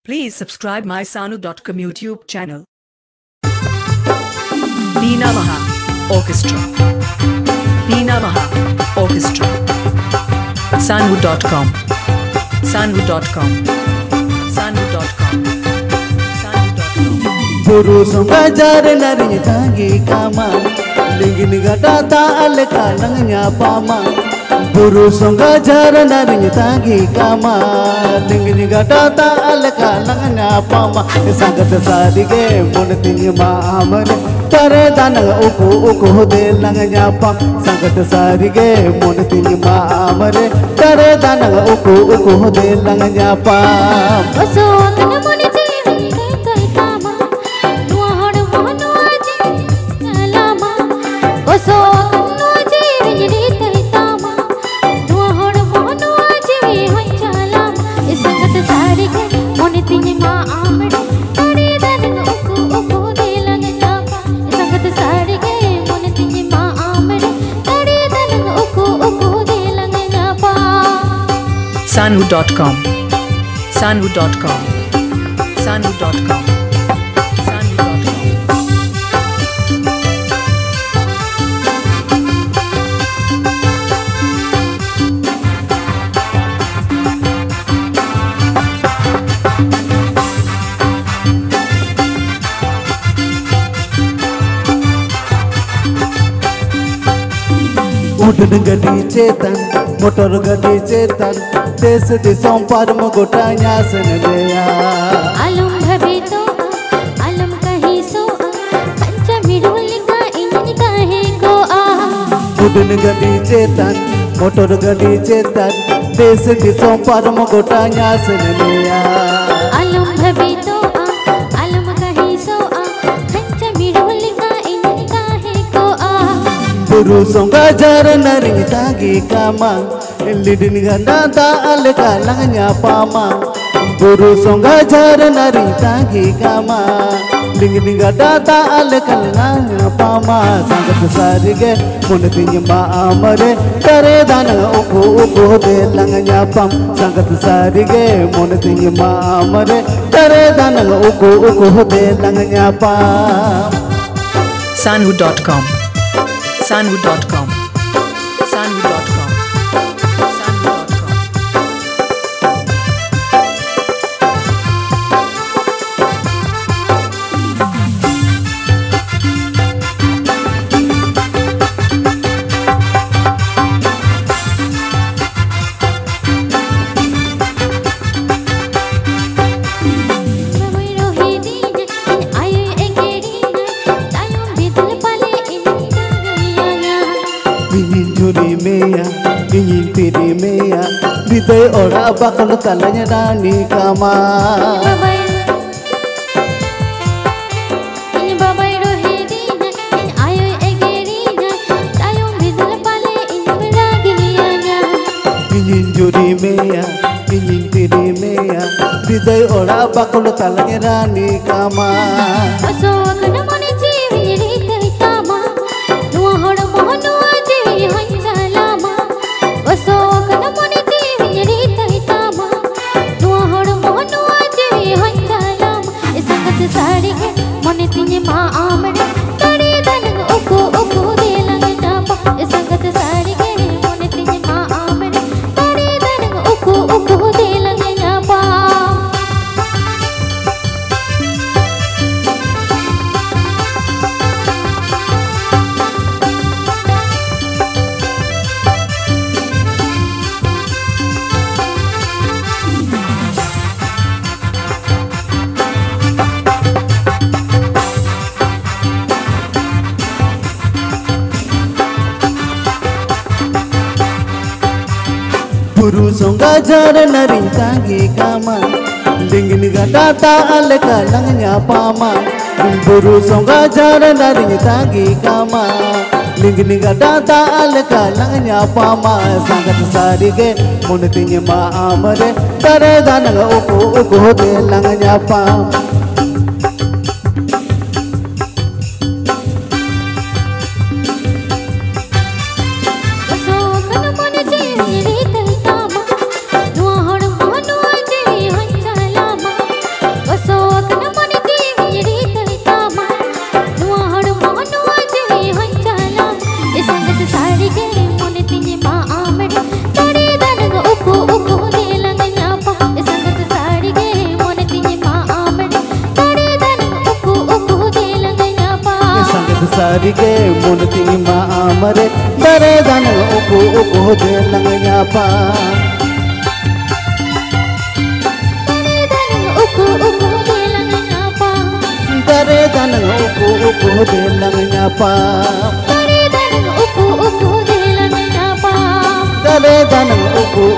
Please subscribe my Sanu.com YouTube channel. Veena Maha Orchestra. Veena Maha Orchestra. Sanu.com. Sanu.com. Sanu.com. Sanu.com. Buru songa jar nari tangi kama, lingin gata taal kalangnya pama. Buru songa jar nari tangi kama, lingin gata taal kalangnya pama. Sangat sari ke mun ting maamar, tare danang uku de langnya pam. Sangat sari ke mun ting maamar, tare danang uku de langnya pam. Sanu.com. Sanu.com. Sanu.com. उड़न गड्डी चेतन motor गड्डी चेतन देश दिसों पर मुगोटा न्यासन गया आलम भबे तो आलम कहीं सो पंचमी रोलिका engine काहे को आ उड़न गड्डी चेतन मोटर गड्डी चेतन देश दिसों पर मुगोटा न्यासन गया आलम भबे तो आलम कहीं सो पंचमी रोलिका इंजन काहे को आ Buru songa jar nari tangi kama, lidin ganda taal kalangnya pama. Buru songa jar nari tangi kama, lidin ganda taal kalangnya pama. Sangat sari ke mun ting maamare, tare danang uku de langnya pam. Sangat sari ke mun ting maamare, tare danang uku de langnya pam. Sanu.com. Sanu.com. Sanu.com. Sanu.com. Juri meya, ingin piri meya, bidai ora bakal talanya dani kama. ini babai rohedina in ayo egerina tayong bidal pale in beragilianya Ingin juri meya, ingin piri meya, bidai ora bakal talanya dani kama. aso kana mone jeevi rite tama nuwa hod mohonu jeevi hanjalama aso kana mone jeevi rite tama nuwa hod mohonu jeevi hanjalama isangat sari ke mone tinye ma amre tare danang uku de langna pa isangat sari ke mone tinye ma amre tare danang uku de langna pa Buru songa jar nari tangi kama, lingin gata taal kalangnya pama. Buru songa jar nari tangi kama, lingin gata taal kalangnya pama. Sangat sari ke mun ting maamare, tare danang uku de langnya pam. aso kana mone jeevi rite tama nuwa hod mohonu jeevi lagi ke munti ma amare dare dan uku de lang nyapa dare dan uku de lang nyapa dare dan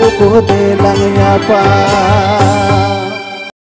uku de lang nyapa